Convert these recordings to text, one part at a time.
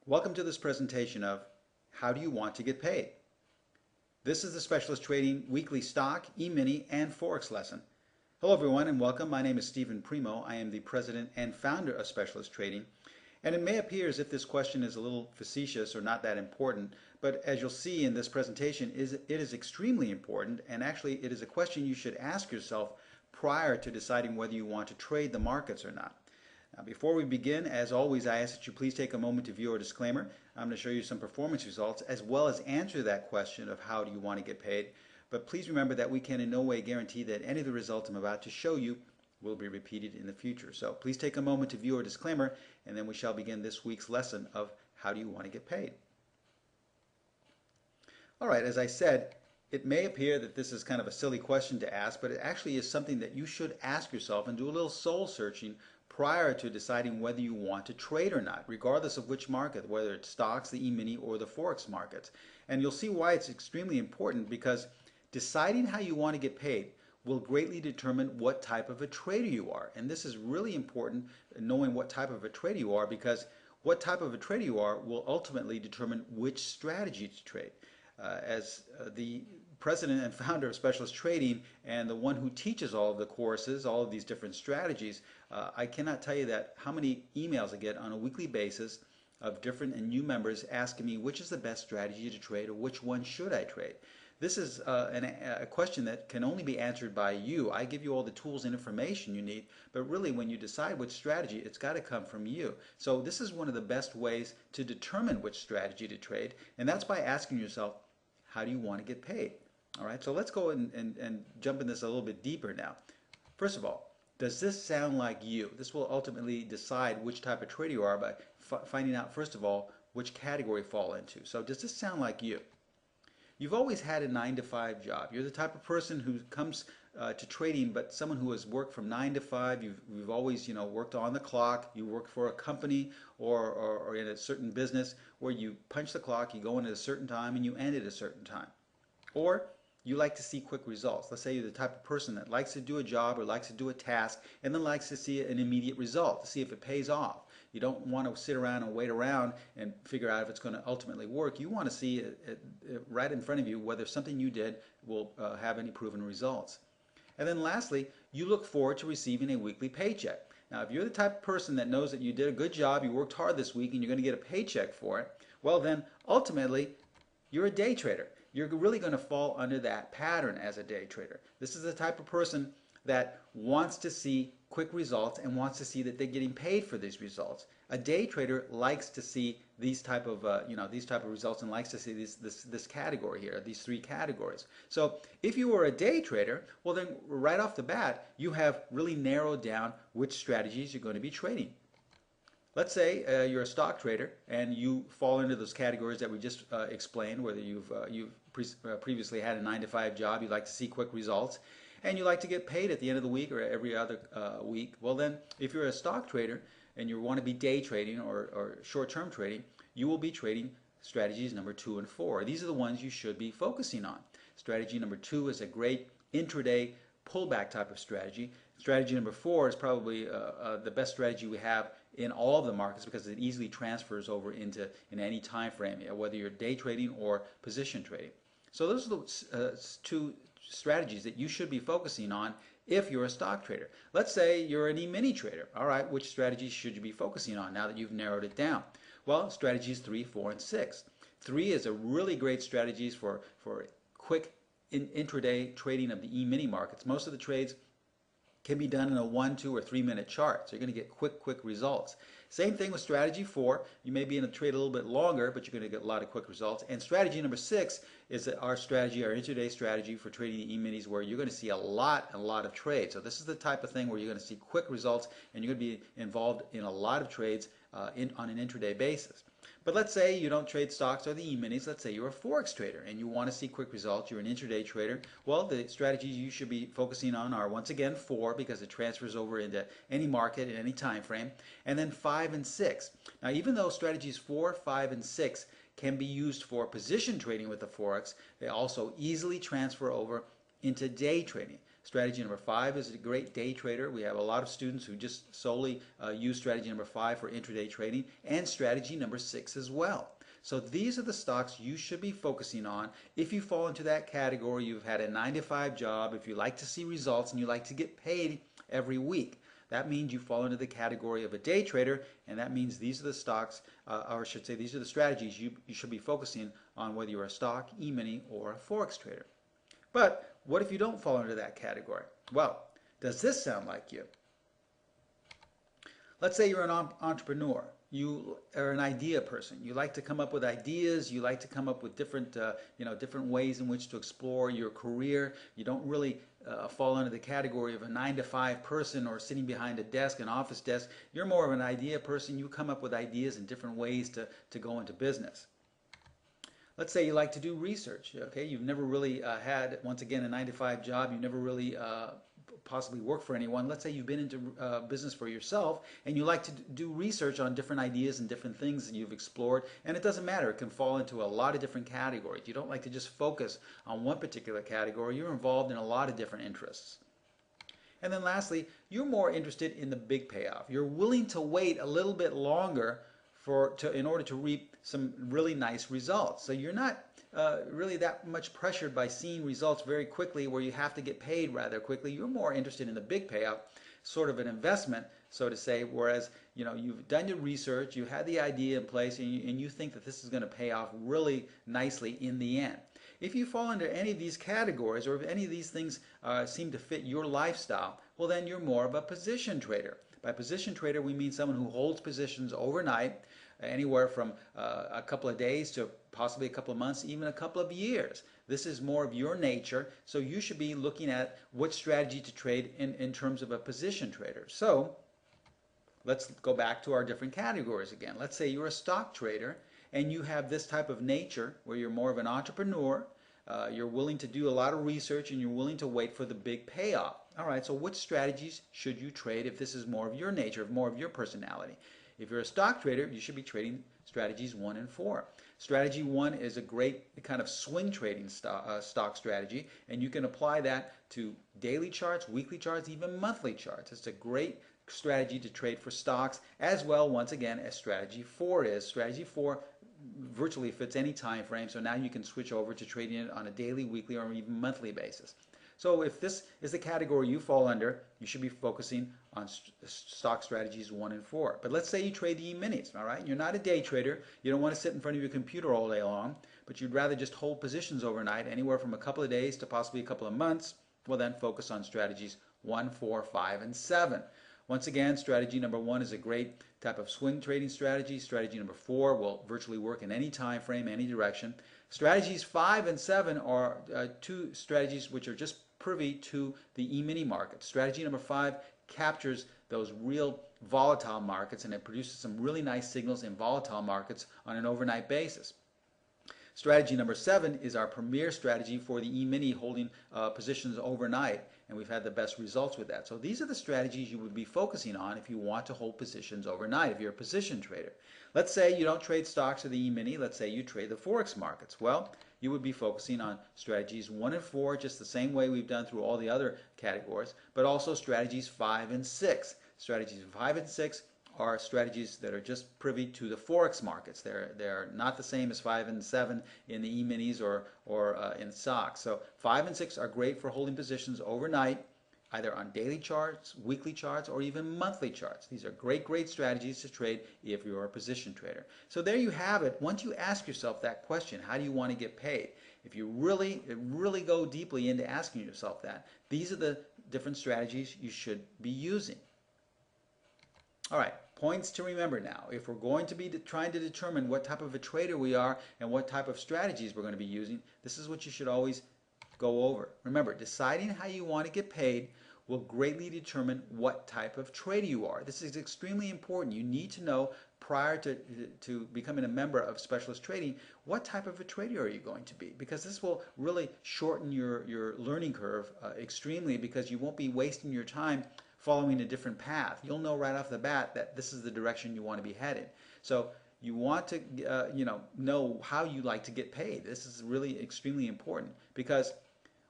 Welcome to this presentation of How Do You Want to Get Paid? This is the Specialist Trading Weekly Stock, E-mini, and Forex lesson. Hello everyone and welcome. My name is Stephen Primo. I am the president and founder of Specialist Trading. And it may appear as if this question is a little facetious or not that important, but as you'll see in this presentation, it is extremely important, and actually it is a question you should ask yourself prior to deciding whether you want to trade the markets or not. Now, before we begin, as always, I ask that you please take a moment to view our disclaimer. I'm going to show you some performance results as well as answer that question of how do you want to get paid. But please remember that we can in no way guarantee that any of the results I'm about to show you will be repeated in the future. So please take a moment to view our disclaimer, and then we shall begin this week's lesson of how do you want to get paid. All right, as I said, it may appear that this is kind of a silly question to ask, but it actually is something that you should ask yourself and do a little soul searching prior to deciding whether you want to trade or not, regardless of which market, whether it's stocks, the E-mini, or the Forex markets. And you'll see why it's extremely important, because deciding how you want to get paid will greatly determine what type of a trader you are. And this is really important, knowing what type of a trader you are, because what type of a trader you are will ultimately determine which strategy to trade. As the president and founder of Specialist Trading and the one who teaches all of the courses, all of these different strategies, I cannot tell you that how many emails I get on a weekly basis of different and new members asking me which is the best strategy to trade or which one should I trade. This is a question that can only be answered by you. I give you all the tools and information you need, but really when you decide which strategy, it's got to come from you. So this is one of the best ways to determine which strategy to trade, and that's by asking yourself, how do you want to get paid? All right, so let's go and jump in this a little bit deeper now. First of all, does this sound like you? This will ultimately decide which type of trader you are by finding out, first of all, which category you fall into. So does this sound like you? You've always had a 9-to-5 job. You're the type of person who comes to trading, but someone who has worked from 9 to 5. You've always, worked on the clock. You work for a company or in a certain business where you punch the clock, you go in at a certain time, and you end at a certain time. Or you like to see quick results. Let's say you're the type of person that likes to do a job or likes to do a task and then likes to see an immediate result, to see if it pays off. You don't want to sit around and wait around and figure out if it's going to ultimately work. You want to see it right in front of you whether something you did will have any proven results. And then lastly, you look forward to receiving a weekly paycheck. Now, if you're the type of person that knows that you did a good job, you worked hard this week, and you're going to get a paycheck for it, well then, ultimately, you're a day trader. You're really going to fall under that pattern as a day trader. This is the type of person that wants to see quick results and wants to see that they're getting paid for these results. A day trader likes to see these type of results and likes to see this category here, these three categories. So if you were a day trader, well then right off the bat you have really narrowed down which strategies you're going to be trading. Let's say you're a stock trader and you fall into those categories that we just explained, whether you've previously had a 9-to-5 job, you like to see quick results, and you like to get paid at the end of the week or every other week. Well then, if you're a stock trader and you want to be day trading or short-term trading, you will be trading strategies number 2 and 4. These are the ones you should be focusing on. Strategy number 2 is a great intraday pullback type of strategy. Strategy number 4 is probably the best strategy we have in all of the markets because it easily transfers over in any time frame, whether you're day trading or position trading. So those are the two strategies that you should be focusing on if you're a stock trader. Let's say you're an E-mini trader. All right, which strategies should you be focusing on now that you've narrowed it down? Well, strategies 3, 4, and 6. 3 is a really great strategies for quick intraday trading of the E-mini markets. Most of the trades can be done in a 1, 2, or 3 minute chart. So you're going to get quick results. Same thing with strategy 4. You may be in a trade a little bit longer, but you're going to get a lot of quick results. And strategy number 6 is our intraday strategy for trading the E-minis, where you're going to see a lot of trades. So this is the type of thing where you're going to see quick results and you're going to be involved in a lot of trades on an intraday basis. But let's say you don't trade stocks or the E-minis. Let's say you're a Forex trader and you want to see quick results. You're an intraday trader. Well, the strategies you should be focusing on are, once again, 4, because it transfers over into any market in any time frame, and then 5 and 6. Now, even though strategies 4, 5, and 6 can be used for position trading with the Forex, they also easily transfer over into day trading. Strategy number 5 is a great day trader. We have a lot of students who just solely use strategy number 5 for intraday trading, and strategy number 6 as well. So these are the stocks you should be focusing on. If you fall into that category, you've had a 9-to-5 job, if you like to see results and you like to get paid every week, that means you fall into the category of a day trader, and that means these are the stocks, or I should say these are the strategies you should be focusing on, whether you're a stock, E-mini, or a Forex trader. But what if you don't fall into that category? Well, does this sound like you? Let's say you're an entrepreneur. You are an idea person. You like to come up with ideas. You like to come up with different, different ways in which to explore your career. You don't really fall under the category of a 9-to-5 person or sitting behind a desk, an office desk. You're more of an idea person. You come up with ideas and different ways to go into business. Let's say you like to do research. Okay, you've never really had, once again, a 9-to-5 job. You never really possibly work for anyone. Let's say you've been into business for yourself and you like to do research on different ideas and different things that you've explored, and it doesn't matter. It can fall into a lot of different categories. You don't like to just focus on one particular category. You're involved in a lot of different interests. And then lastly, you're more interested in the big payoff. You're willing to wait a little bit longer in order to reap some really nice results. So you're not really that much pressured by seeing results very quickly where you have to get paid rather quickly. You're more interested in the big payoff, sort of an investment, so to say, whereas you've done your research, you had the idea in place, and you think that this is going to pay off really nicely in the end. If you fall under any of these categories, or if any of these things seem to fit your lifestyle, well, then you're more of a position trader. By position trader, we mean someone who holds positions overnight, anywhere from a couple of days to possibly a couple of months, even a couple of years. This is more of your nature, so you should be looking at what strategy to trade in terms of a position trader. So let's go back to our different categories again. Let's say you're a stock trader and you have this type of nature where you're more of an entrepreneur. You're willing to do a lot of research and you're willing to wait for the big payoff. All right, so what strategies should you trade if this is more of your nature, more of your personality? If you're a stock trader, you should be trading strategies 1 and 4. Strategy 1 is a great kind of swing trading stock strategy, and you can apply that to daily charts, weekly charts, even monthly charts. It's a great strategy to trade for stocks, as well, once again, as strategy 4 is. Strategy 4 virtually fits any time frame, so now you can switch over to trading it on a daily, weekly, or even monthly basis. So if this is the category you fall under, you should be focusing on stock strategies 1 and 4. But let's say you trade the E-minis, all right? You're not a day trader. You don't want to sit in front of your computer all day long, but you'd rather just hold positions overnight, anywhere from a couple of days to possibly a couple of months. Well, then focus on strategies 1, 4, 5, and 7. Once again, strategy number 1 is a great type of swing trading strategy. Strategy number 4 will virtually work in any time frame, any direction. Strategies 5 and 7 are two strategies which are just privy to the E-mini market. Strategy number 5 captures those real volatile markets, and it produces some really nice signals in volatile markets on an overnight basis. Strategy number 7 is our premier strategy for the E-mini, holding positions overnight, and we've had the best results with that. So these are the strategies you would be focusing on if you want to hold positions overnight, if you're a position trader. Let's say you don't trade stocks or the E-mini, let's say you trade the Forex markets. Well, you would be focusing on strategies 1 and 4, just the same way we've done through all the other categories, but also strategies 5 and 6. Strategies 5 and 6 are strategies that are just privy to the Forex markets. They're not the same as 5 and 7 in the E-minis or in stocks. So 5 and 6 are great for holding positions overnight, either on daily charts, weekly charts, or even monthly charts. These are great strategies to trade if you're a position trader. So there you have it. Once you ask yourself that question, how do you want to get paid? If you really go deeply into asking yourself that, these are the different strategies you should be using. All right, points to remember now. If we're going to be trying to determine what type of a trader we are and what type of strategies we're going to be using, this is what you should always go over. Remember, deciding how you want to get paid will greatly determine what type of trader you are. This is extremely important. You need to know prior to becoming a member of Specialist Trading, what type of a trader are you going to be? Because this will really shorten your learning curve extremely, because you won't be wasting your time following a different path. You'll know right off the bat that this is the direction you want to be headed. So you want to know how you like to get paid. This is really extremely important, because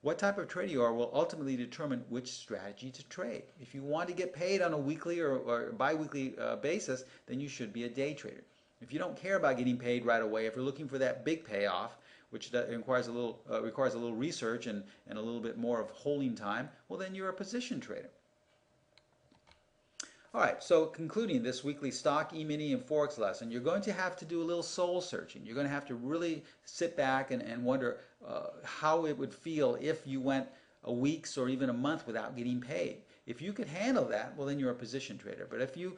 What type of trader you are will ultimately determine which strategy to trade. If you want to get paid on a weekly or bi-weekly basis, then you should be a day trader. If you don't care about getting paid right away, if you're looking for that big payoff, which requires a little research and a little bit more of holding time, well, then you're a position trader. All right, so concluding this weekly stock, E-mini, and Forex lesson, you're going to have to do a little soul searching. You're going to have to really sit back and wonder how it would feel if you went a week's or even a month without getting paid. If you could handle that, well, then you're a position trader. But if you,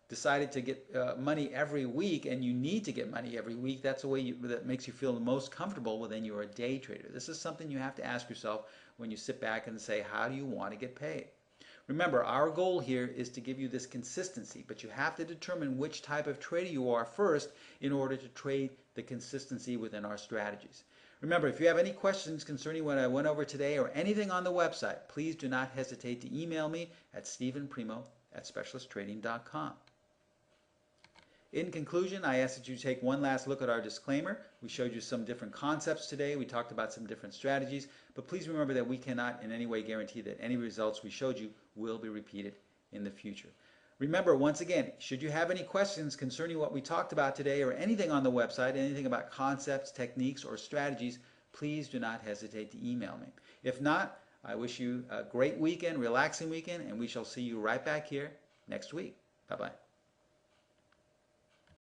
decided to get money every week and you need to get money every week, that's the way that makes you feel the most comfortable, well, then you're a day trader. This is something you have to ask yourself when you sit back and say, how do you want to get paid? Remember, our goal here is to give you this consistency, but you have to determine which type of trader you are first in order to trade the consistency within our strategies. Remember, if you have any questions concerning what I went over today or anything on the website, please do not hesitate to email me at stephenprimo@specialisttrading.com. In conclusion, I ask that you take one last look at our disclaimer. We showed you some different concepts today. We talked about some different strategies, but please remember that we cannot in any way guarantee that any results we showed you will be repeated in the future. Remember, once again, should you have any questions concerning what we talked about today or anything on the website, anything about concepts, techniques, or strategies, please do not hesitate to email me. If not, I wish you a great weekend, relaxing weekend, and we shall see you right back here next week. Bye-bye.